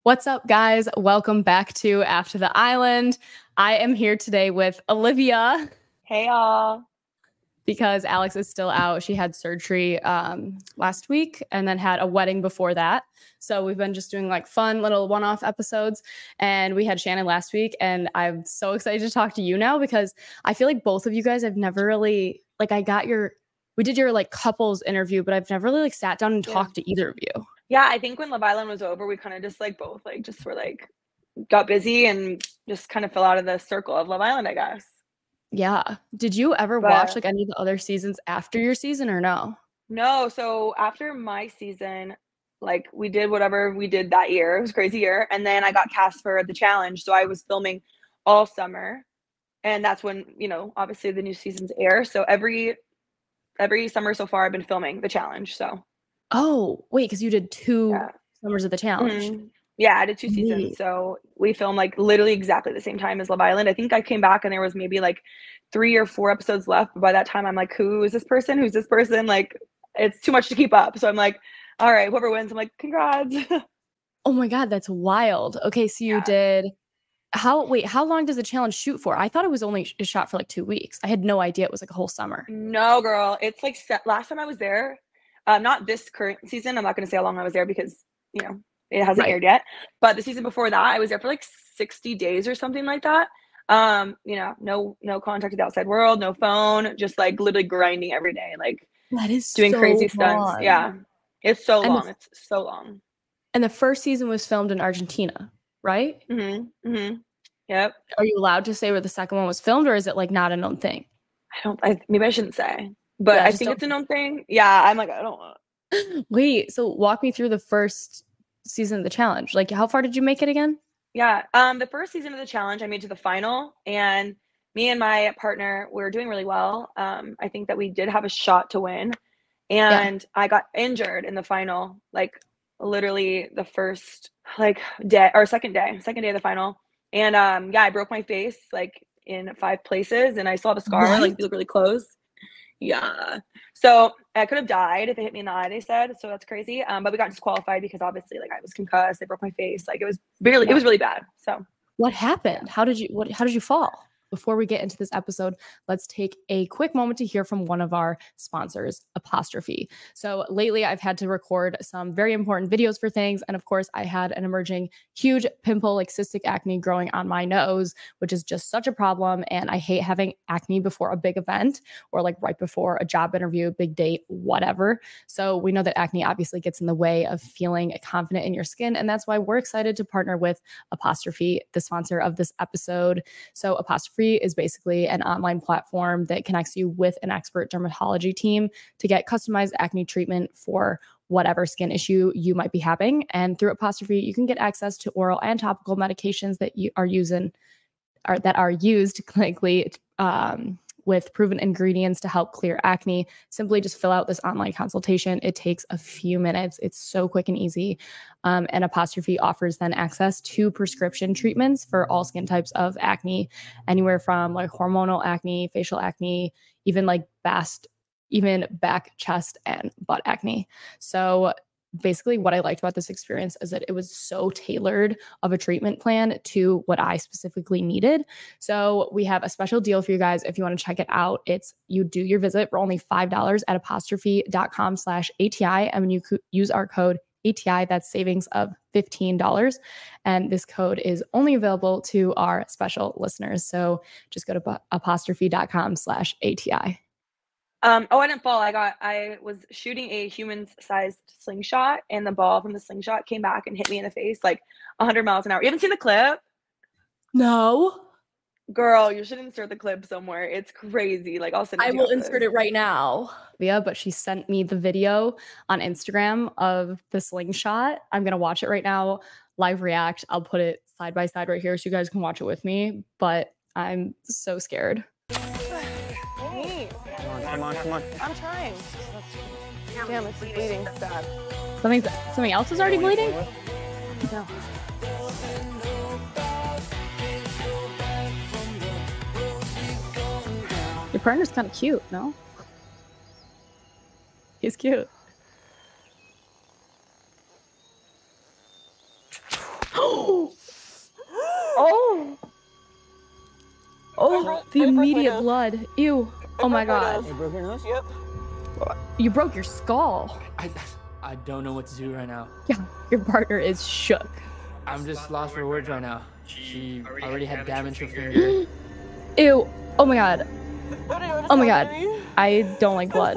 What's up, guys? Welcome back to After the Island. I am here today with Olivia. Hey, y'all. Because Alex is still out. She had surgery last week and then had a wedding before that. So we've been just doing like fun little one-off episodes. And we had Shannon last week. And I'm so excited to talk to you now because I feel like both of you guys have never really, like we did your like couples interview, but I've never really like sat down and talked to either of you. Yeah, I think when Love Island was over, we kind of just like both like just were like got busy and just kind of fell out of the circle of Love Island, I guess. Yeah. Did you ever watch like any of the other seasons after your season or no? No, so after my season, like we did whatever we did that year. It was a crazy year. And then I got cast for the challenge. So I was filming all summer. And that's when, obviously the new seasons air. So every summer so far I've been filming the challenge. So oh, wait, because you did two summers of the challenge. Mm-hmm. Yeah, I did 2 seasons. So we filmed like literally exactly the same time as Love Island. I think I came back and there was maybe like 3 or 4 episodes left. But by that time, I'm like, who is this person? Who's this person? Like, it's too much to keep up. So I'm like, all right, whoever wins, I'm like, congrats. Oh my God, that's wild. Okay, so you did how long does the challenge shoot for? I thought it was only shot for like 2 weeks. I had no idea it was like a whole summer. No, girl. It's like last time I was there, not this current season. I'm not going to say how long I was there because, it hasn't aired yet. But the season before that, I was there for like 60 days or something like that. No contact with the outside world, no phone, just like literally grinding every day, like that is doing so crazy long. stunts. Yeah. It's so long. It's so long. And the first season was filmed in Argentina, right? Mm-hmm. Mm-hmm. Yep. Are you allowed to say where the second one was filmed, or is it like not a known thing? Maybe I shouldn't say, but I think it's a known thing. Yeah. I'm like, I don't want. Wait, so walk me through the first season of the challenge. Like, how far did you make it again? Yeah. The first season of the challenge, I made to the final, and me and my partner were doing really well. I think that we did have a shot to win, and I got injured in the final, like literally the first like day or second day of the final. And I broke my face like in 5 places, and I still have a scar. Like, if you look really close. Yeah. So I could have died if it hit me in the eye, they said. So that's crazy. But we got disqualified because obviously like I was concussed. They broke my face. Like it was really bad. So what happened? How did you fall? Before we get into this episode, let's take a quick moment to hear from one of our sponsors, Apostrophe. So lately I've had to record some very important videos for things. And of course I had an emerging huge pimple, like cystic acne growing on my nose, which is just such a problem. And I hate having acne before a big event or like right before a job interview, big date, whatever. So we know that acne obviously gets in the way of feeling confident in your skin. And that's why we're excited to partner with Apostrophe, the sponsor of this episode. So Apostrophe is basically an online platform that connects you with an expert dermatology team to get customized acne treatment for whatever skin issue you might be having. And through Apostrophe, you can get access to oral and topical medications that are used clinically with proven ingredients to help clear acne. Simply just fill out this online consultation. It takes a few minutes. It's so quick and easy. And Apostrophe offers then access to prescription treatments for all skin types of acne, anywhere from like hormonal acne, facial acne, even like back, chest, and butt acne. So basically what I liked about this experience is that it was so tailored of a treatment plan to what I specifically needed. So we have a special deal for you guys. If you want to check it out, you do your visit for only $5 at apostrophe.com/ATI. And when you use our code ATI, that's savings of $15. And this code is only available to our special listeners. So just go to apostrophe.com/ATI. I didn't fall. I was shooting a human-sized slingshot, and the ball from the slingshot came back and hit me in the face like 100 miles an hour. You haven't seen the clip? No. Girl, you should insert the clip somewhere. It's crazy. Like, I'll send it to you. I will insert it right now. Yeah, but she sent me the video on Instagram of the slingshot. I'm going to watch it right now, live react. I'll put it side by side right here so you guys can watch it with me, but I'm so scared. Come on. I'm trying. Damn, it's bleeding. Bad. Something else is already bleeding? No. Your partner's kind of cute, no? He's cute. Oh. Oh, the immediate blood. Ew. Oh my God. You broke your nose? Yep. You broke your skull. I don't know what to do right now. Yeah, your partner is shook. I'm just lost for words right now. She already had damage to her finger. Ew. Oh my God. Oh my God. I don't like blood.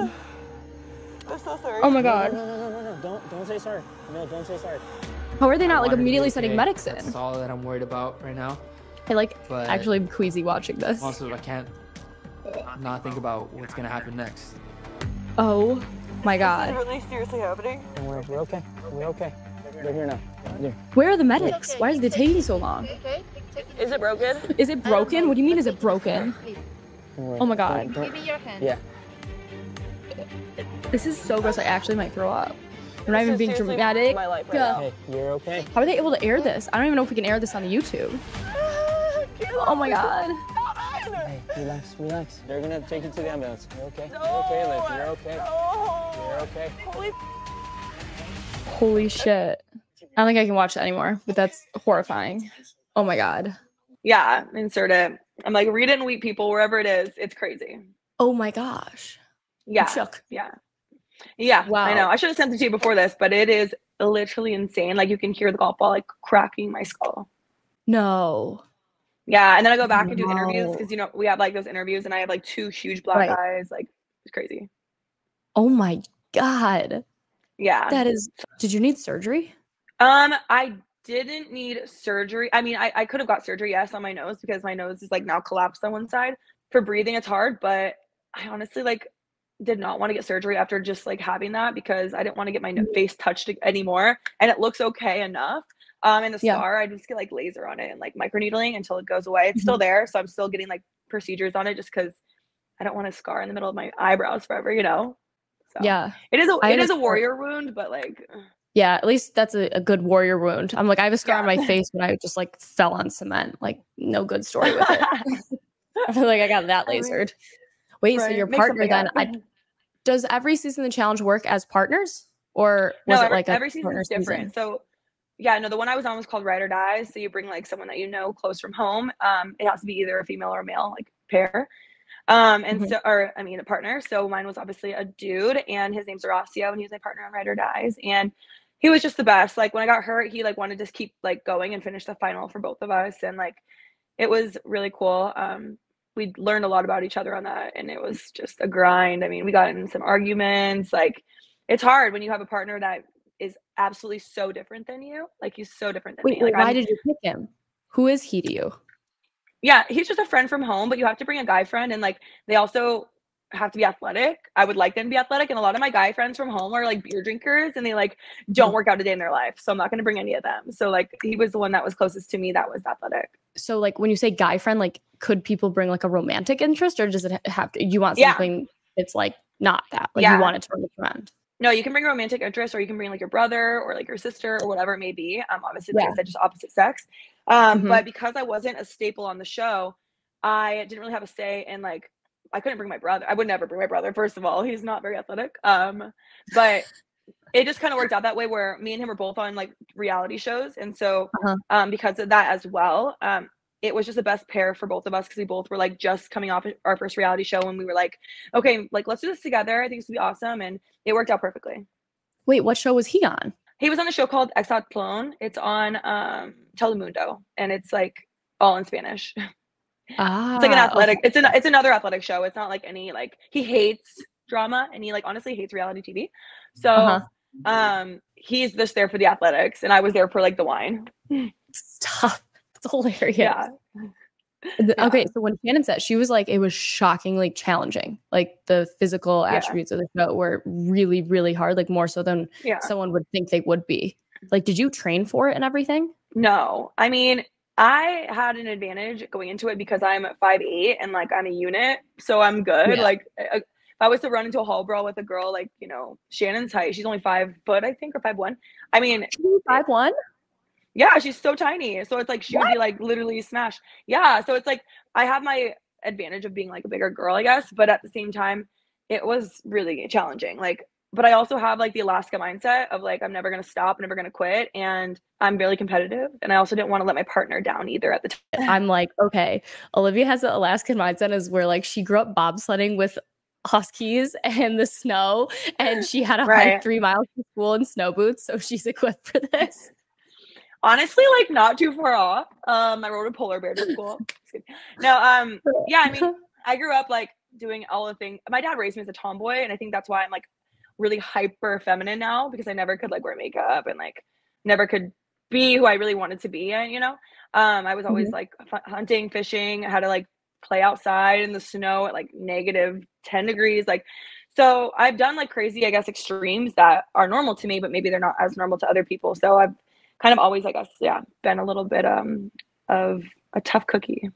I'm so sorry. Oh my God. No. Don't say sorry. No, don't say sorry. How are they not I like want her to be immediately okay. sending medics in? That's all that I'm worried about right now. I like But actually am queasy watching this. also, I can't not think about what's gonna happen next. Oh my Is God. it really seriously happening? Don't worry, we're okay. We're okay. They're here now. Here. Where are the medics? Why is it taking so long? Is it broken? Is it broken? What do you mean is it broken? Don't worry. Oh my God. Don't- Give me your hand. Yeah. This is so gross. I actually might throw up. I'm not This even is being seriously dramatic. my life right Yeah. now. Hey, you're okay. How are they able to air this? I don't even know if we can air this on the YouTube. Oh my God. Hey, relax. They're gonna take you to the ambulance. You're okay. No. You're okay, Liv. You're okay. No. You're okay. Holy. Holy shit. I don't think I can watch that anymore, but that's horrifying. Oh my God. Yeah, insert it. I'm like, read it and weep, people, wherever it is. It's crazy. Oh my gosh. Yeah. I'm shook. Yeah. Yeah. Wow. I know. I should have sent it to you before this, but it is literally insane. Like, you can hear the golf ball like cracking my skull. No. Yeah. And then I go back and do interviews Wow. because, you know, we have like those interviews and I have like 2 huge black Right. eyes. Like, it's crazy. Oh my God. Yeah. That is. Did you need surgery? I didn't need surgery. I mean, I could have got surgery, yes, on my nose because my nose is like now collapsed on one side. For breathing, it's hard, but I honestly like did not want to get surgery after just like having that because I didn't want to get my face touched anymore. And it looks okay enough. And the Yeah. scar, I just get like laser on it and like microneedling until it goes away. It's still there, so I'm still getting like procedures on it just because I don't want a scar in the middle of my eyebrows forever, you know. So Yeah. it is a understand. warrior wound, but like. Yeah, at least that's a good warrior wound. I'm like, I have a scar on Yeah. my face when I just like fell on cement. Like, no good story with it. I feel like I got that I mean, lasered. Wait, so right, your make partner something then, up. does every season of the challenge work as partners? Or No, was it like a every partner season's different. So yeah, no, the one I was on was called Ride or Die. So you bring like someone that you know close from home. It has to be either a female or a male, like pair. And Mhm. so, or I mean, a partner. So mine was obviously a dude, and his name's Horacio, and he was my partner on Ride or Dies. And he was just the best. Like when I got hurt, he like wanted to keep like going and finish the final for both of us, and like it was really cool. We learned a lot about each other on that, and it was just a grind. I mean, we got in some arguments. Like it's hard when you have a partner that is absolutely so different than you. Like he's so different than Wait, me. Like why did you pick him? Who is he to you? yeah, he's just a friend from home, but you have to bring a guy friend, and like they also have to be athletic. I would like them to be athletic, and a lot of my guy friends from home are like beer drinkers, and they like don't work out a day in their life. So I'm not going to bring any of them. So like he was the one that was closest to me that was athletic. So like when you say guy friend, like could people bring like a romantic interest, or does it have to? You want Yeah. something it's like not that. Like Yeah. you want it to bring a friend. No, you can bring romantic interest, or you can bring like your brother or like your sister or whatever it may be. Obviously, like Yeah. I said, just opposite sex. Mhm. But because I wasn't a staple on the show, I didn't really have a say in like I couldn't bring my brother. I would never bring my brother. First of all, he's not very athletic. But it just kind of worked out that way where me and him were both on like reality shows, and so because of that as well, it was just the best pair for both of us because we both were like just coming off our first reality show, and we were like, okay, like let's do this together. I think this would be awesome, and it worked out perfectly. Wait, what show was he on? He was on a show called Exatlón. It's on Telemundo, and it's like all in Spanish. Ah, It's like an athletic. okay. It's another athletic show. It's not like any like he hates drama, and he like honestly hates reality TV. So he's just there for the athletics, and I was there for like the wine. Stop. It's hilarious. Yeah. Okay, so when Shannon said, she was like, it was shockingly challenging. Like the physical attributes of the show were really, really hard, like more so than someone would think they would be. Like, did you train for it and everything? No, I mean, I had an advantage going into it because I'm 5'8" and like I'm a unit, so I'm good. Yeah. Like if I was to run into a hall brawl with a girl like, you know, Shannon's height, she's only 5 foot, I think, or 5'1". I mean, 5'1"? Yeah, she's so tiny. So it's like she would be like literally smashed. Yeah, so it's like I have my advantage of being like a bigger girl, I guess, but at the same time, it was really challenging. Like but I also have like the Alaska mindset of like, I'm never going to stop, never going to quit. And I'm really competitive. And I also didn't want to let my partner down either at the time. I'm like, okay, Olivia has an Alaskan mindset is where like she grew up bobsledding with huskies and the snow, and she had to hike 3 miles to school in snow boots. So she's equipped for this. Honestly, like not too far off. I rode a polar bear to school. No, yeah, I mean, I grew up like doing all the things. My dad raised me as a tomboy, and I think that's why I'm like really hyper feminine now, because I never could like wear makeup and like never could be who I really wanted to be. And, you know, I was always like hunting, fishing. I had to like play outside in the snow at like -10 degrees. Like, so I've done like crazy, I guess, extremes that are normal to me, but maybe they're not as normal to other people. So I've kind of always, I guess, yeah, been a little bit of a tough cookie.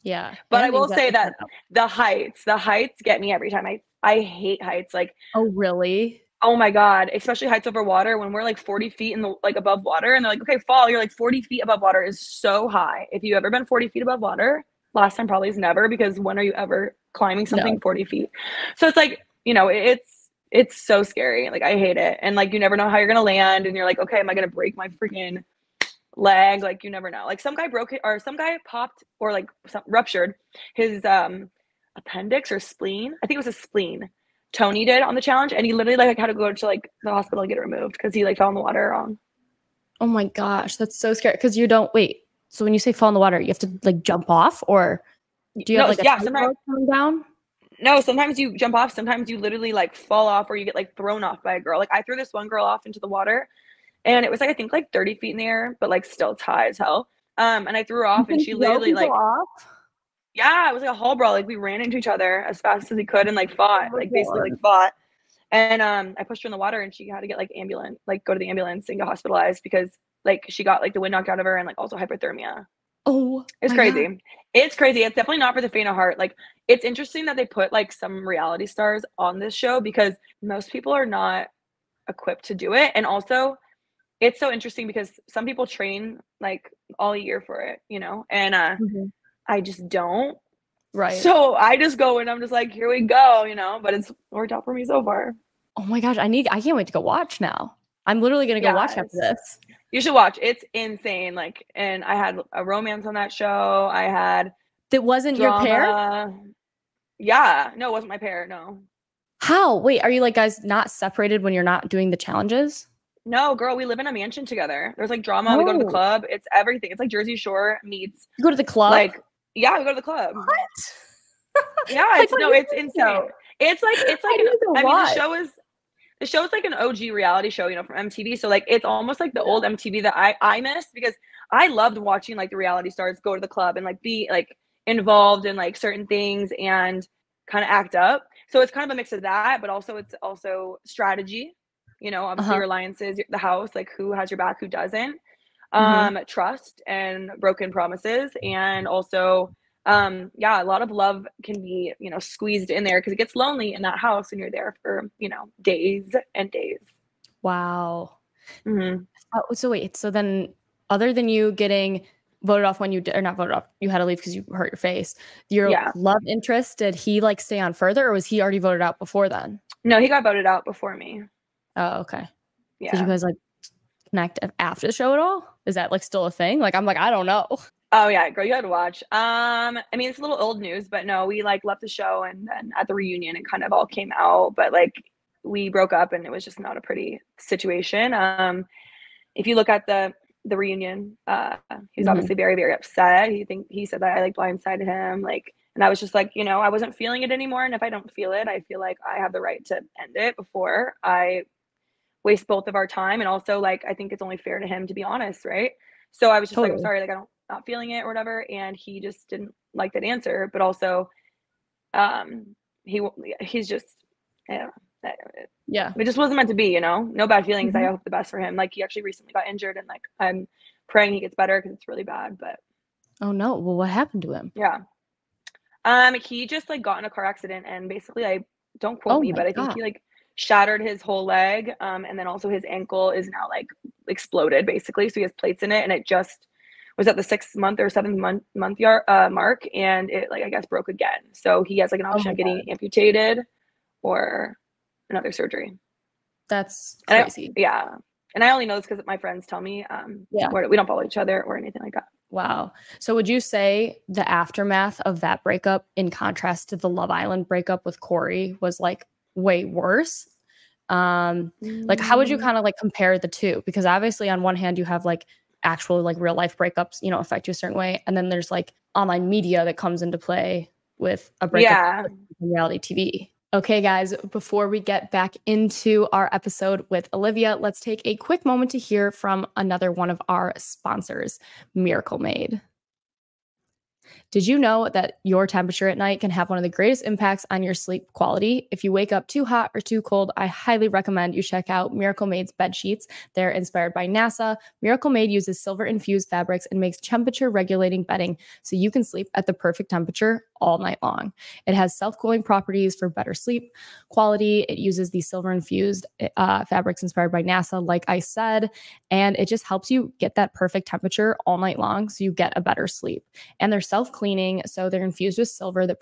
Yeah. But I will say that the heights get me every time. I hate heights. Like, oh, really? Oh my God. Especially heights over water when we're like 40 feet in the like above water, and they're like, okay, fall, you're like 40 feet above water is so high. If you've ever been 40 feet above water, last time probably is never, because when are you ever climbing something 40 feet? So it's like, you know, it's so scary. Like, I hate it. And like, you never know how you're going to land. And you're like, okay, am I going to break my freaking leg? Like, you never know. Like, some guy broke it, or some guy popped or like ruptured his appendix or spleen. I think it was a spleen. Tony did on the challenge, and he literally like had to go to like the hospital and get it removed because he like fell in the water wrong. Oh my gosh, that's so scary. Because you don't wait. So when you say fall in the water, you have to like jump off, or do you have like a sometimes coming down? No, sometimes you jump off. Sometimes you literally like fall off, or you get like thrown off by a girl. Like, I threw this one girl off into the water, and it was like, I think like 30 feet in the air, but like still it's high as hell. And I threw her off, and she literally like off? Yeah, it was like a hall brawl. Like, we ran into each other as fast as we could and like fought, like basically like fought. And I pushed her in the water, and she had to get like go to the ambulance and get hospitalized because like she got like the wind knocked out of her, and like also hypothermia. Oh, it's crazy. God. It's crazy. It's definitely not for the faint of heart. Like, it's interesting that they put like some reality stars on this show, because most people are not equipped to do it. And also, it's so interesting because some people train like all year for it, you know, and I just don't. Right. So I just go and I'm just like, here we go, you know, but it's worked out for me so far. Oh my gosh. I can't wait to go watch now. I'm literally going to go watch after this. You should watch. It's insane. Like, and I had a romance on that show. I had. That wasn't drama. Your pair? Yeah. No, it wasn't my pair. No. How? Wait, are you like guys not separated when you're not doing the challenges? No, girl, we live in a mansion together. There's like drama. Oh. We go to the club. It's everything. It's like Jersey Shore meets. You go to the club? Like, yeah, we go to the club. What? Yeah, it's insane. It's like the show is like an OG reality show, you know, from MTV. So like, it's almost like the old MTV that I miss, because I loved watching like the reality stars go to the club and like be like involved in like certain things and kind of act up. So it's kind of a mix of that, but also it's also strategy, you know, obviously your alliances, the house, like who has your back, who doesn't, trust and broken promises. And also, yeah, a lot of love can be, you know, squeezed in there because it gets lonely in that house and you're there for, you know, days and days. Wow. So wait, so then other than you getting voted off when you did, or not voted off, you had to leave because you hurt your face, your love interest, did he like stay on further, or was he already voted out before then? No, he got voted out before me. Oh, okay. Yeah. Did you guys like connect after the show at all? Is that like still a thing? Like, I'm like, I don't know. Oh yeah, girl, you had to watch. I mean, it's a little old news, but no, we like left the show, and then at the reunion it kind of all came out, but like we broke up and it was just not a pretty situation. If you look at the reunion, he was obviously very, very upset. He said that I like blindsided him, like, and I was just like, you know, I wasn't feeling it anymore, and if I don't feel it, I feel like I have the right to end it before I waste both of our time. And also, like, I think it's only fair to him to be honest, right? So I was just like, I'm sorry, like, not feeling it or whatever, and he just didn't like that answer. But also, he's just, it just wasn't meant to be, you know. No bad feelings. I hope the best for him. Like, he actually recently got injured, and like I'm praying he gets better because it's really bad. But oh no, well, what happened to him? Yeah, he just like got in a car accident, and basically, I don't quote me, but I think he like shattered his whole leg, and then also his ankle is now like exploded basically, so he has plates in it, and it just was at the 6th month or 7th month mark, and it like I guess broke again. So he has like an option of getting amputated or another surgery. That's And crazy. and I only know this because my friends tell me. Yeah. We don't follow each other or anything like that. Wow. So would you say the aftermath of that breakup, in contrast to the Love Island breakup with Corey, was like way worse? Like how would you kind of like compare the two? Because obviously on one hand you have like actual like real life breakups, you know, affect you a certain way, and then there's like online media that comes into play with a breakup in reality TV. Okay, guys, before we get back into our episode with Olivia, let's take a quick moment to hear from another one of our sponsors, Miracle Made. Did you know that your temperature at night can have one of the greatest impacts on your sleep quality? If you wake up too hot or too cold, I highly recommend you check out Miracle Made's bed sheets. They're inspired by NASA. Miracle Made uses silver-infused fabrics and makes temperature-regulating bedding so you can sleep at the perfect temperature all night long. It has self-cooling properties for better sleep quality. It uses these silver-infused fabrics inspired by NASA, like I said, and it just helps you get that perfect temperature all night long so you get a better sleep. And they're self-cleaning, so they're infused with silver that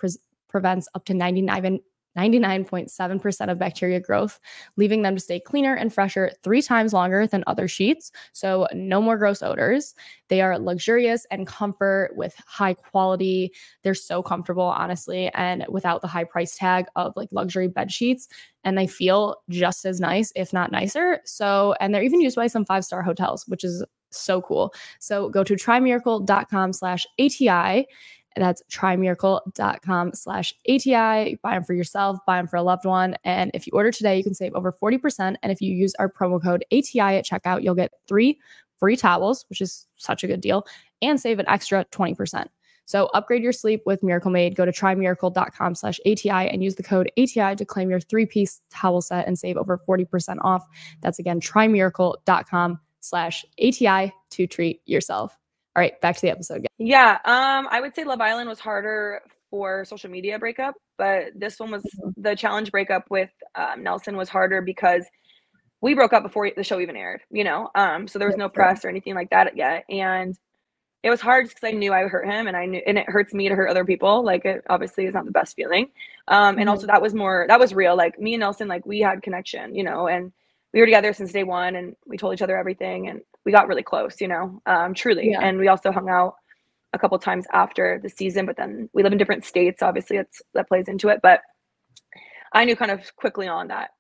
prevents up to 99.7% of bacteria growth, leaving them to stay cleaner and fresher 3 times longer than other sheets. So no more gross odors. They are luxurious and comfort with high quality. They're so comfortable, honestly, and without the high price tag of like luxury bed sheets. And they feel just as nice, if not nicer. So, and they're even used by some 5-star hotels, which is so cool. So go to trymiracle.com/ATI. That's trymiracle.com/ATI. Buy them for yourself, buy them for a loved one. And if you order today, you can save over 40%. And if you use our promo code ATI at checkout, you'll get 3 free towels, which is such a good deal, and save an extra 20%. So upgrade your sleep with Miracle Made. Go to trymiracle.com/ATI and use the code ATI to claim your 3-piece towel set and save over 40% off. That's again, trymiracle.com/ATI to treat yourself. All right, back to the episode. Yeah, I would say Love Island was harder for social media breakup, but this one was the challenge breakup with Nelson was harder because we broke up before the show even aired, you know? So there was no press or anything like that yet. And it was hard because I knew I hurt him, and it hurts me to hurt other people. Like, it obviously is not the best feeling. And also that was real. Like, me and Nelson, like, we had connection, you know, and we were together since day one, and we told each other everything, and we got really close, you know, truly. Yeah. And we also hung out a couple times after the season, but then we live in different states. Obviously that plays into it, but I knew kind of quickly on that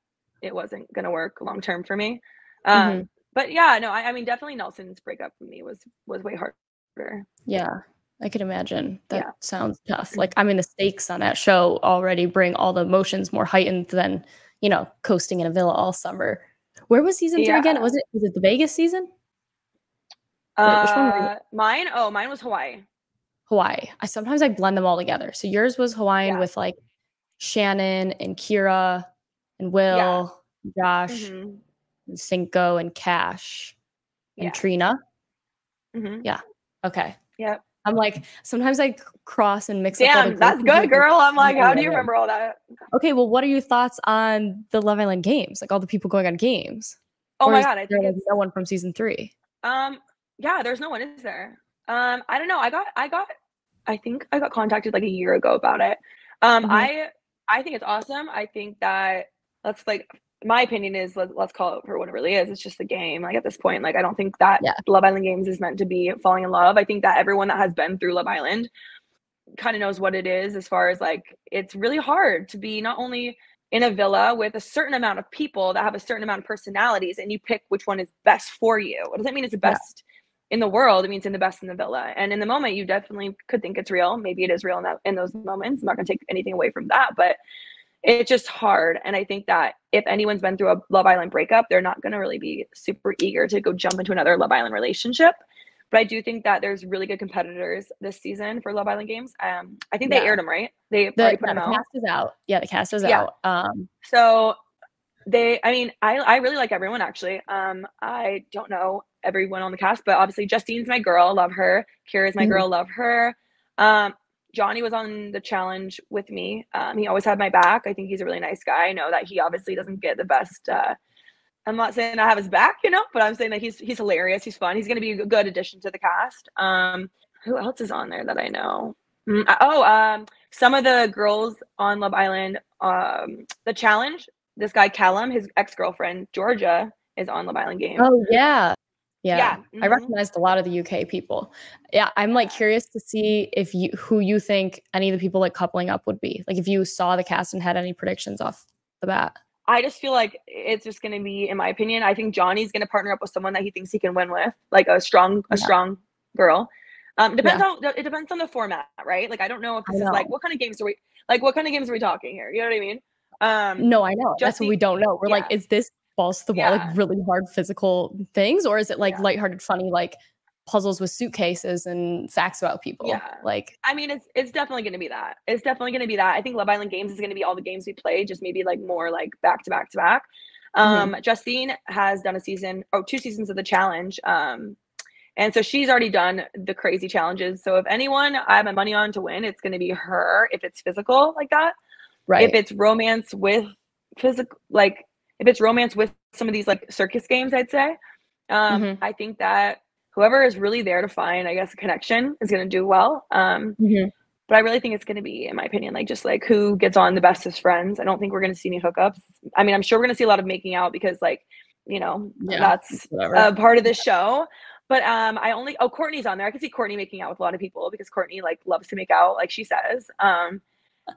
it wasn't going to work long-term for me. But yeah, no, I mean, definitely Nelson's breakup for me was way harder. Yeah, I could imagine. That sounds tough. Like, I mean, the stakes on that show already bring all the emotions more heightened than, you know, coasting in a villa all summer. Where was season 3 again? Was it the Vegas season? Wait, which one? Mine was Hawaii. Hawaii. Sometimes I blend them all together. So yours was Hawaiian with like Shannon and Kira and Will, Josh, and Cinco and Cash and Trina. Yeah. Okay. Yep. I'm like, sometimes I cross and mix up. Damn, that's good, girl. I'm like, how do you remember all that? Okay, well, what are your thoughts on the Love Island games? Like all the people going on games? Oh my God, I think it's no one from season 3. Yeah, there's no one, is there? I don't know. I think I got contacted like a year ago about it. I think it's awesome. I think that my opinion is let's call it for what it really is. It's just a game. Like, at this point, like, I don't think that Love Island games is meant to be falling in love. I think that everyone that has been through Love Island kind of knows what it is, as far as like, it's really hard to be not only in a villa with a certain amount of people that have a certain amount of personalities, and you pick which one is best for you. What does that mean? It's the best in the world. It means in the best in the villa. And in the moment, you definitely could think it's real. Maybe it is real in those moments. I'm not going to take anything away from that, but it's just hard. And I think that if anyone's been through a Love Island breakup, they're not going to really be super eager to go jump into another Love Island relationship. But I do think that there's really good competitors this season for Love Island games. I think they aired them, right? They already put them out. The cast is out. Yeah, the cast is out. So I really like everyone, actually. I don't know everyone on the cast, but obviously Justine's my girl, love her. Kira's my girl, love her. Johnny was on the challenge with me. He always had my back. I think he's a really nice guy. I know that he obviously doesn't get the best. I'm not saying I have his back, you know, but I'm saying that he's hilarious. He's fun. He's going to be a good addition to the cast. Who else is on there that I know? Some of the girls on Love Island, the challenge, this guy Callum, his ex-girlfriend Georgia is on Love Island Games. Oh yeah. Yeah. I recognized a lot of the UK people. Yeah, I'm like curious to see who you think any of the people like coupling up would be. Like if you saw the cast and had any predictions off the bat. I just feel like it's just going to be, in my opinion, I think Johnny's going to partner up with someone that he thinks he can win with, like a strong girl. It depends on the format, right? Like I don't know if this is like what kind of games are we talking here? You know what I mean? No, I know. That's what we don't know. We're like, is this balls to the wall, like really hard physical things, or is it like lighthearted, funny, like puzzles with suitcases and facts about people? Yeah. Like, I mean, it's definitely going to be that. It's definitely going to be that. I think Love Island Games is going to be all the games we play, just maybe like more like back to back to back. Justine has done 2 seasons of the challenge. And so she's already done the crazy challenges. So if anyone I have my money on to win, it's going to be her if it's physical like that. Right. If it's romance with physical, like if it's romance with some of these like circus games, I'd say. I think that whoever is really there to find, I guess, a connection is going to do well. But I really think it's going to be, in my opinion, like just like who gets on the best as friends. I don't think we're going to see any hookups. I mean, I'm sure we're going to see a lot of making out because like, you know, that's a part of the show. But Courtney's on there. I can see Courtney making out with a lot of people because Courtney like loves to make out, like she says.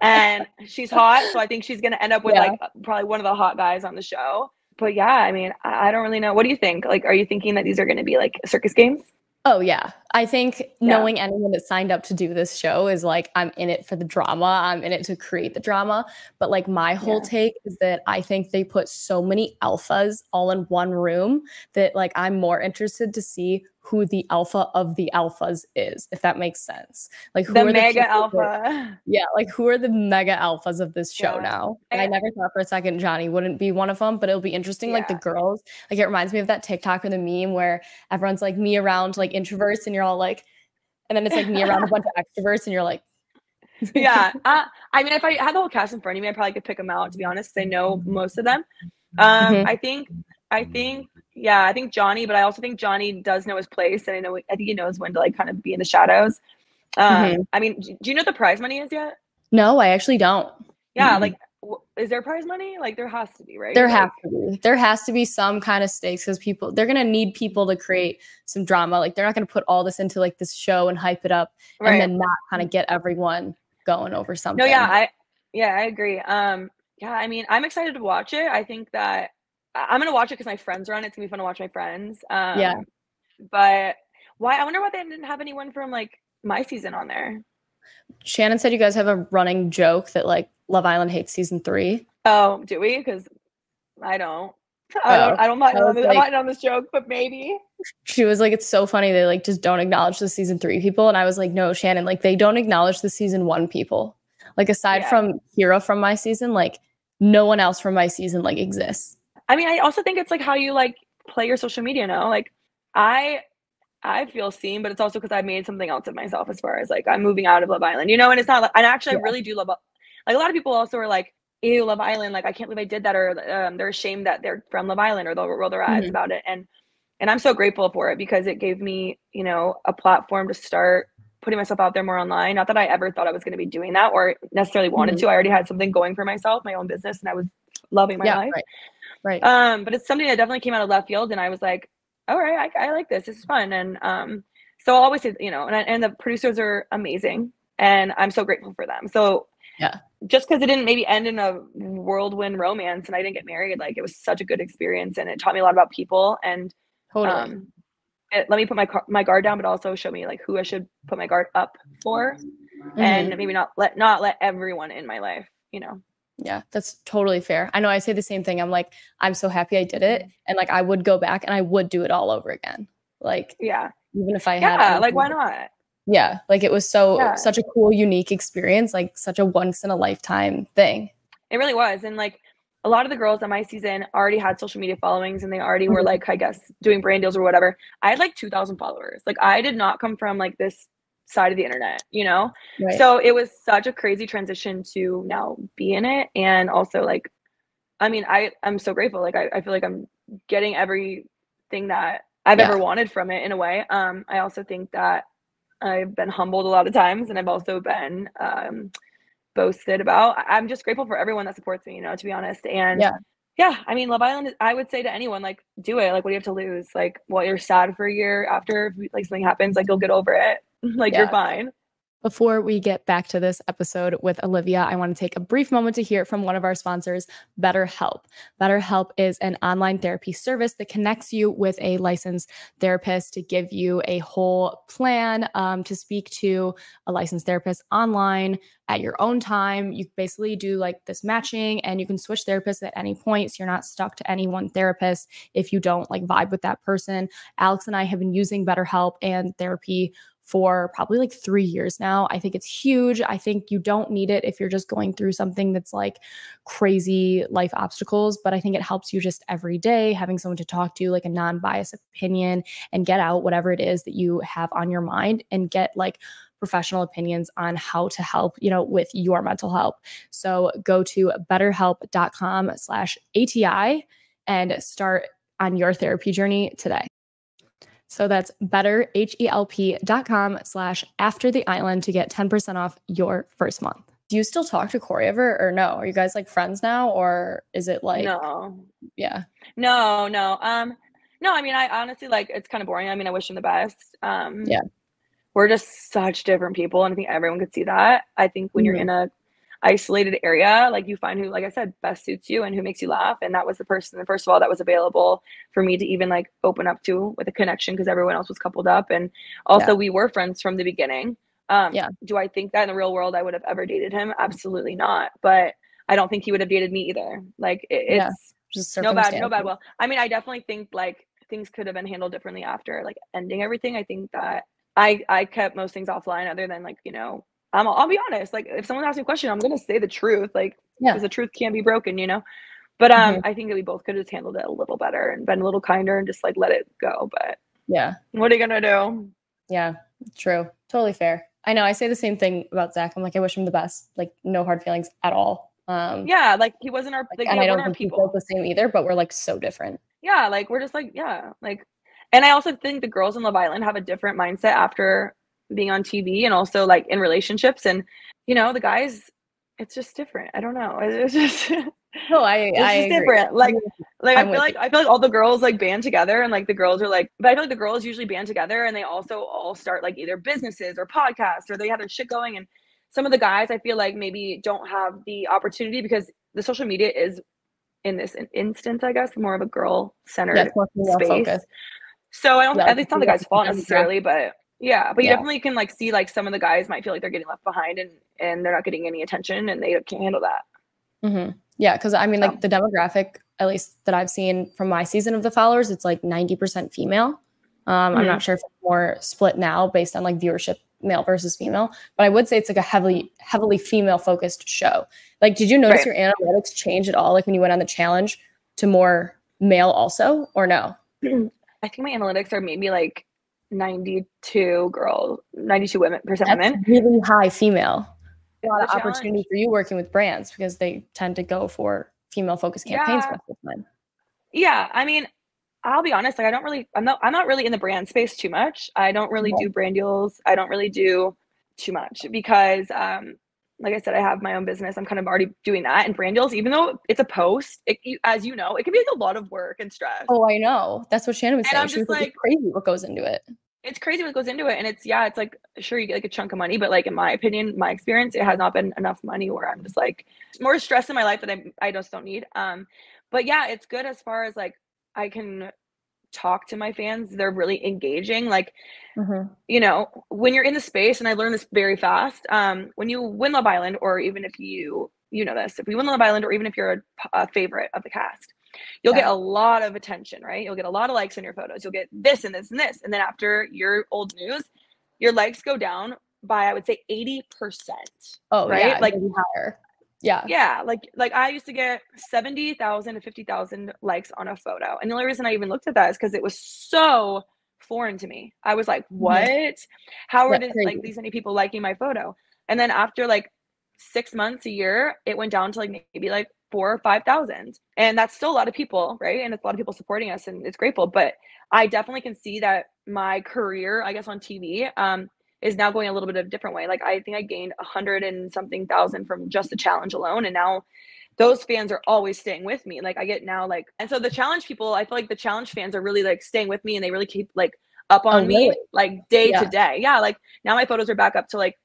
And she's hot, so I think she's gonna end up with like probably one of the hot guys on the show. But yeah, I mean, I don't really know. What do you think? Like, are you thinking that these are gonna be like circus games? Oh yeah. I think knowing anyone that signed up to do this show is like, I'm in it for the drama. I'm in it to create the drama. But like my whole take is that I think they put so many alphas all in one room that like I'm more interested to see who the alpha of the alphas is, if that makes sense. Like who the are mega alpha. Like who are the mega alphas of this show now? And I never thought for a second Johnny wouldn't be one of them, but it'll be interesting. Like the girls, like it reminds me of that TikTok or the meme where everyone's like me around like introverts and you're all like, and then it's like me around a bunch of extroverts and you're like, I mean, if I had the whole cast in front of me, I probably could pick them out, to be honest, because I know most of them. I think Johnny, but I also think Johnny does know his place, and I think he knows when to like kind of be in the shadows. I mean, do you know what the prize money is yet? No, I actually don't. Yeah, like is there prize money? Like there has to be, right? There has to be some kind of stakes because they're gonna need people to create some drama. Like they're not gonna put all this into like this show and hype it up and then not kind of get everyone going over something. No, I agree. I mean, I'm excited to watch it. I think that I'm gonna watch it because my friends are on it. It's gonna be fun to watch my friends. But why? I wonder why they didn't have anyone from like my season on there. Shannon said you guys have a running joke that like Love Island hates season 3. Oh, do we? Because I don't. I'm not on this joke, but maybe. She was like, it's so funny they like just don't acknowledge the season 3 people, and I was like, no, Shannon, like they don't acknowledge the season 1 people. Like aside from Kira from my season, like no one else from my season like exists. I mean, I also think it's like how you like play your social media now. Like I feel seen, but it's also because I've made something else of myself as far as like I'm moving out of Love Island, you know, and it's not like, and actually I really do love, like a lot of people also are like, ew, Love Island, like I can't believe I did that, or they're ashamed that they're from Love Island, or they'll roll their eyes about it. And I'm so grateful for it because it gave me, you know, a platform to start putting myself out there more online. Not that I ever thought I was going to be doing that or necessarily wanted to. I already had something going for myself, my own business, and I was loving my life. Right. But it's something that definitely came out of left field, and I was like, all right, I like this. This is fun. And so I'll always say, you know, and the producers are amazing, and I'm so grateful for them. So just because it didn't maybe end in a whirlwind romance and I didn't get married, like it was such a good experience, and it taught me a lot about people. And it let me put my guard down, but also show me like who I should put my guard up for, and maybe not let everyone in my life, you know. Yeah, that's totally fair. I know I say the same thing. I'm like, I'm so happy I did it. And like, I would go back and I would do it all over again. Like, even if I had, like, why not? Yeah. Like it was such a cool, unique experience, like such a once in a lifetime thing. It really was. And like a lot of the girls on my season already had social media followings, and they already were like, I guess, doing brand deals or whatever. I had like 2,000 followers. Like I did not come from like this side of the internet, you know? So it was such a crazy transition to now be in it. And also like, I mean, I'm so grateful. Like I feel like I'm getting everything that I've ever wanted from it in a way. I also think that I've been humbled a lot of times, and I've also been boasted about. I'm just grateful for everyone that supports me, you know, to be honest. And yeah, I mean, Love Island, I would say to anyone, like, do it. Like, what do you have to lose? Like, well, you're sad for a year after, like, something happens, like, you'll get over it. Like, you're fine. Before we get back to this episode with Olivia, I want to take a brief moment to hear from one of our sponsors, BetterHelp. BetterHelp is an online therapy service that connects you with a licensed therapist to give you a whole plan to speak to a licensed therapist online at your own time. You basically do like this matching, and you can switch therapists at any point, so you're not stuck to any one therapist if you don't like vibe with that person. Alex and I have been using BetterHelp and therapy for probably like 3 years now. I think it's huge. I think you don't need it if you're just going through something that's like crazy life obstacles, but I think it helps you just every day, having someone to talk to, like a non-biased opinion, and get out whatever it is that you have on your mind and get like professional opinions on how to help, you know, with your mental health. So go to betterhelp.com/ATI and start on your therapy journey today. So that's betterhelp.com/aftertheisland to get 10% off your first month. Do you still talk to Corey ever, or no? Are you guys like friends now, or is it like No. Yeah. No. No, I mean, I honestly, like, it's kind of boring. I mean, I wish him the best. Yeah. We're just such different people, and I think everyone could see that. I think when you're in a isolated area, like, you find who, like I said, best suits you and who makes you laugh. And that was the person, first of all, that was available for me to even like open up to with a connection, because everyone else was coupled up. And also we were friends from the beginning. Do I think that in the real world I would have ever dated him? Absolutely not. But I don't think he would have dated me either. Like, it's just no bad will. I mean, I definitely think like things could have been handled differently after like ending everything. I think that I kept most things offline, other than like, you know, I'll be honest. Like, if someone asks me a question, I'm gonna say the truth. Like, because the truth can't be broken, you know. But I think that we both could have just handled it a little better and been a little kinder and just like let it go. But what are you gonna do? Yeah, true. Totally fair. I know. I say the same thing about Zach. I'm like, I wish him the best. Like, no hard feelings at all. Yeah, like he wasn't our like, and I don't think we feel the same either, but we're like so different. Yeah, like we're just like, like, and I also think the girls in Love Island have a different mindset after being on TV and also like in relationships, and you know, the guys, it's just different. I don't know. It's just no, it's just different. Like I feel like all the girls like band together, and like the girls are like, but I feel like the girls usually band together and they also all start like either businesses or podcasts, or they have their shit going. And some of the guys, I feel like maybe don't have the opportunity because the social media is, in this instance, I guess, more of a girl-centered space. Focused. So I don't, at least not the guys' fault necessarily, but you definitely can like see like some of the guys might feel like they're getting left behind, and they're not getting any attention, and they can't handle that. Yeah, because I mean, like the demographic, at least that I've seen from my season of The Followers, it's like 90% female. I'm not sure if it's more split now based on like viewership, male versus female, but I would say it's like a heavily female focused show. Like, did you notice your analytics change at all, like when you went on the challenge, to more male also, or no? I think my analytics are maybe like 92 women. That's really high female. A lot of opportunity for you working with brands because they tend to go for female focused campaigns most of the time. Yeah, I mean, I'll be honest, like I'm not really in the brand space too much. I don't really do brand deals. I don't really do too much because like I said, I have my own business. I'm kind of already doing that, and brand deals, even though it's a post, as you know, it can be like a lot of work and stress. Oh, I know. That's what Shannon was saying. I'm just like, it's crazy what goes into it. It's crazy what goes into it. And it's like, sure, you get like a chunk of money, but like in my opinion, my experience, it has not been enough money where I'm just like more stress in my life that I just don't need. But yeah, it's good as far as like I can talk to my fans. They're really engaging. Like, you know, when you're in the space, and I learned this very fast, when you win Love Island, or even if you know this, if you win Love Island, or even if you're a favorite of the cast, you'll get a lot of attention, right? You'll get a lot of likes on your photos. You'll get this and this and this. And then after your old news, your likes go down by, I would say, 80%. Oh, right? Yeah, like higher. Yeah. Yeah. Like I used to get 70,000 to 50,000 likes on a photo. And the only reason I even looked at that is because it was so foreign to me. I was like, what? How are like these many people liking my photo? And then after like 6 months, a year, it went down to like maybe like 4,000 or 5,000. And that's still a lot of people, right? And it's a lot of people supporting us, and it's grateful. But I definitely can see that my career, I guess, on TV, is now going a little bit of a different way. Like I think I gained 100 and something thousand from just the challenge alone, and now those fans are always staying with me. Like I get now like, and so the challenge people, I feel like the challenge fans are really like staying with me, and they really keep like up on me like day to day. Yeah, like now my photos are back up to like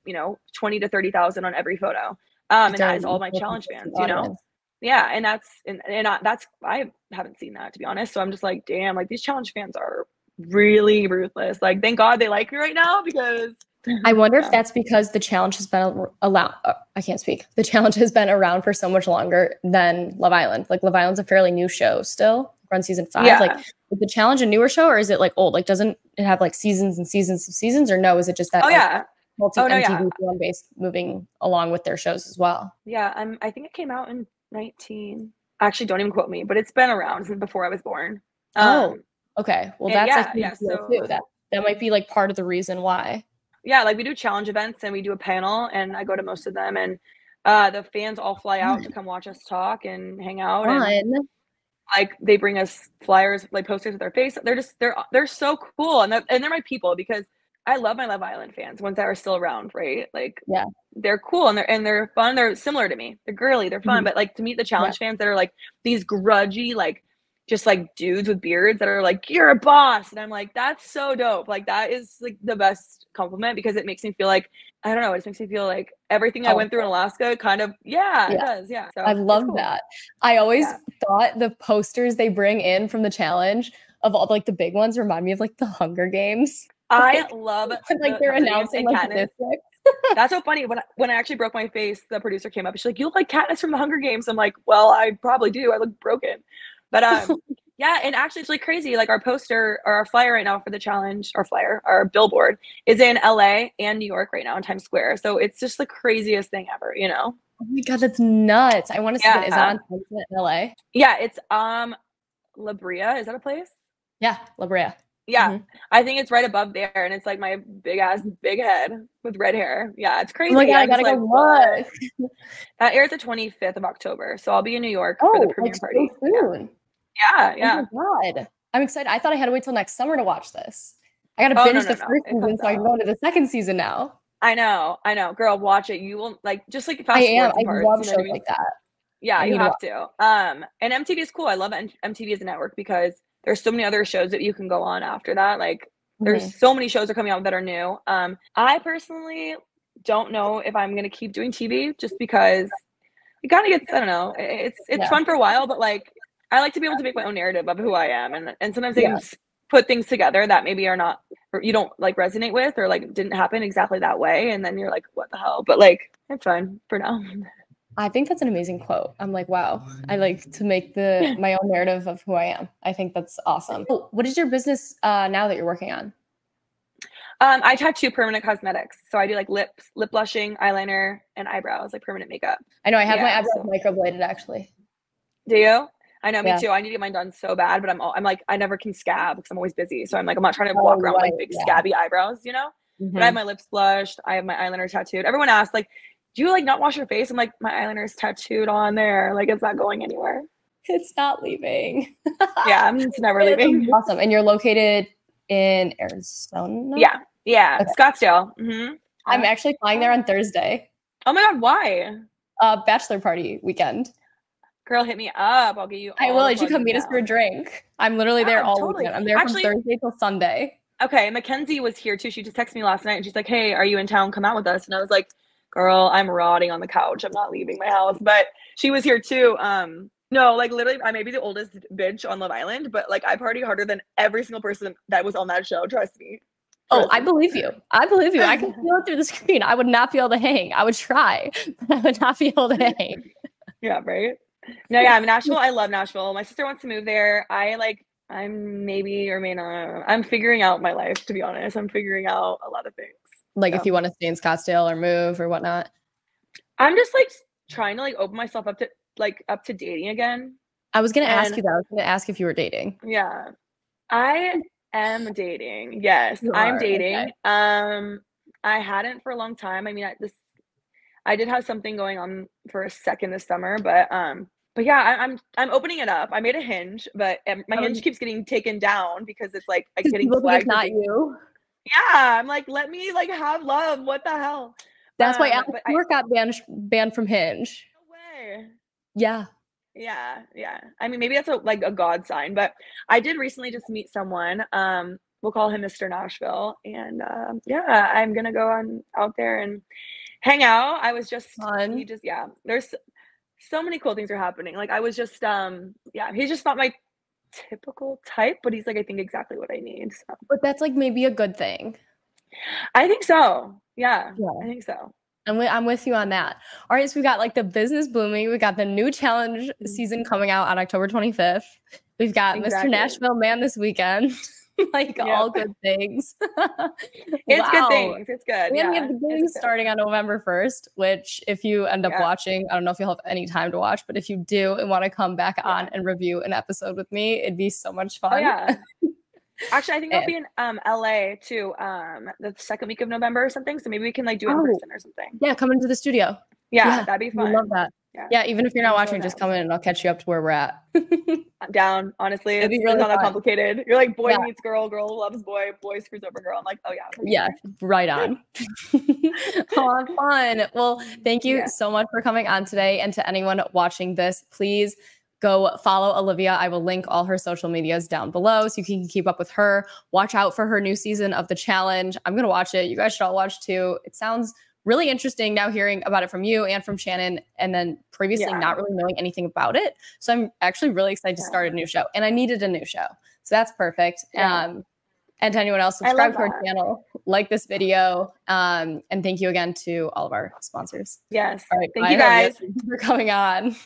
20 to 30,000 on every photo. And that is all my challenge fans, Yeah, and that's I haven't seen that, to be honest. So I'm just like, damn, like these challenge fans are really ruthless. Like thank God they like me right now, because I wonder if that's because the challenge has been I can't speak. The challenge has been around for so much longer than Love Island. Like Love Island's a fairly new show still. We're on season 5. Like is the challenge a newer show, or is it like old? Like doesn't it have like seasons and seasons of seasons, or no? Is it just that MTV fan base moving along with their shows as well? Yeah, I think it came out in 19. Actually, don't even quote me, but it's been around since before I was born. Okay. Well, that's too. That might be like part of the reason why. Yeah, like we do challenge events and we do a panel, and I go to most of them, and the fans all fly out to come watch us talk and hang out. And like they bring us flyers, like posters with their face. They're so cool, and they're my people, because I love my Love Island fans, ones that are still around, right? Like they're cool, and they're fun. They're similar to me. They're girly, they're fun. But like to meet the challenge fans that are like these grudgy, like just like dudes with beards that are like, you're a boss. And I'm like, that's so dope. Like that is like the best compliment, because it makes me feel like, I don't know, it just makes me feel like everything I went through in Alaska kind of, it does. Yeah. So I love that. I always thought the posters they bring in from the challenge of all like the big ones remind me of like the Hunger Games. I love like they're announcing like districts. That's so funny. When I actually broke my face, the producer came up. She's like, you look like Katniss from the Hunger Games. I'm like, well, I probably do. I look broken. But yeah, and actually it's really crazy. Like our poster or our flyer right now for the challenge, our billboard is in LA and New York right now in Times Square. So it's just the craziest thing ever, Oh my God, that's nuts. I want to see it. Is that on in LA? Yeah, it's La Brea. Is that a place? Yeah, La Brea. Yeah, I think it's right above there, and it's like my big head with red hair. Yeah, it's crazy. Oh my God, I gotta go look. That airs the 25th of October, so I'll be in New York for the premiere party. So soon. Yeah. Oh my God, I'm excited. I thought I had to wait till next summer to watch this. I gotta binge the first season so I can go into the second season now. I know, girl. Watch it. You will like just like fast I am. I love shows like that. Yeah, you have to. And MTV is cool. I love MTV as a network, because there's so many other shows that you can go on after that. Like there's so many shows that are coming out that are new. I personally don't know if I'm gonna keep doing TV, just because it kind of gets, I don't know, it's fun for a while, but like I like to be able to make my own narrative of who I am, and sometimes I can put things together that maybe are not, or you don't like resonate with, or like didn't happen exactly that way, and then you're like, what the hell? But like it's fun for now. I think that's an amazing quote. I'm like, wow, I like to make my own narrative of who I am. I think that's awesome. What is your business now that you're working on? I tattoo permanent cosmetics. So I do like lip blushing, eyeliner, and eyebrows, like permanent makeup. I know I have my eyebrows microbladed actually. Do you? I know, me too. I need to get mine done so bad, but I'm like, I never can scab because I'm always busy. So I'm like, I'm not trying to walk around with like big scabby eyebrows, But I have my lips blushed. I have my eyeliner tattooed. Everyone asks like, do you like not wash your face? I'm like, my eyeliner is tattooed on there. Like it's not going anywhere. It's not leaving. Yeah, it's never leaving. Awesome. And you're located in Arizona? Yeah. Okay. Scottsdale. I'm actually flying there on Thursday. Oh my God, why? Bachelor party weekend. Girl, hit me up. I'll get you. I will. You should come meet us for a drink. I'm literally there all weekend. I'm there from Thursday till Sunday. Okay, Mackenzie was here too. She just texted me last night and she's like, hey, are you in town? Come out with us. And I was like, girl, I'm rotting on the couch. I'm not leaving my house. But she was here too. No, like literally, I may be the oldest bitch on Love Island, but like I party harder than every single person that was on that show. Trust me. Oh, I believe you. I can feel it through the screen. I would not be able to hang. I would try, but I would not be able to hang. Yeah, right? No, yeah, Nashville. I love Nashville. My sister wants to move there. I'm maybe or may not. I'm figuring out my life, to be honest. I'm figuring out a lot of things. Like if you want to stay in Scottsdale or move or whatnot. I'm just like trying to like open myself up to dating again. I was gonna ask you that. I was gonna ask if you were dating. Yeah, I am dating. Yes, I'm dating. Okay. I hadn't for a long time. I mean, I did have something going on for a second this summer, but yeah, I'm opening it up. I made a Hinge, but my Hinge keeps getting taken down because it's like I'm getting flagged. It's not you. Yeah, I'm like, let me like have love. What the hell? That's why Alex But Stewart got banned from Hinge. no way. Yeah. Yeah. I mean, maybe that's like a God sign, but I did recently just meet someone. We'll call him Mr. Nashville, and yeah, I'm gonna go on out there and hang out. I was just Fun. yeah. There's so many cool things are happening. Like I was just yeah, he's just not my typical type, but he's like I think exactly what I need. So But that's like maybe a good thing. I think so. Yeah. I think so. I'm with you on that. All right, so we got like the business blooming. We got the new challenge season coming out on October 25th. We've got Mr. Nashville Man this weekend. Like all good things. It's good things. It's good. And yeah. we have the games starting on November 1st, which if you end up watching, I don't know if you'll have any time to watch, but if you do and want to come back on and review an episode with me, it'd be so much fun. Oh, yeah. Actually, I think I'll be in LA too, the second week of November or something. So maybe we can like do it in person or something. Yeah, come into the studio. Yeah, that'd be fun. I love that. Yeah, even if you're not watching, just come in and I'll catch you up to where we're at. I'm down, honestly. It'd be it's really not that fun. complicated. You're like boy meets girl, girl loves boy, boy screws over girl. I'm like, oh yeah. Yeah, right on. Oh, fun. Well, thank you so much for coming on today. And to anyone watching this, please go follow Olivia. I will link all her social medias down below so you can keep up with her. Watch out for her new season of the challenge. I'm going to watch it. You guys should all watch too. It sounds really interesting now hearing about it from you and from Shannon, and then previously not really knowing anything about it. So I'm actually really excited to start a new show, and I needed a new show. So that's perfect. And to anyone else, subscribe to our channel, like this video, and thank you again to all of our sponsors. Yes. All right, thank you guys for coming on.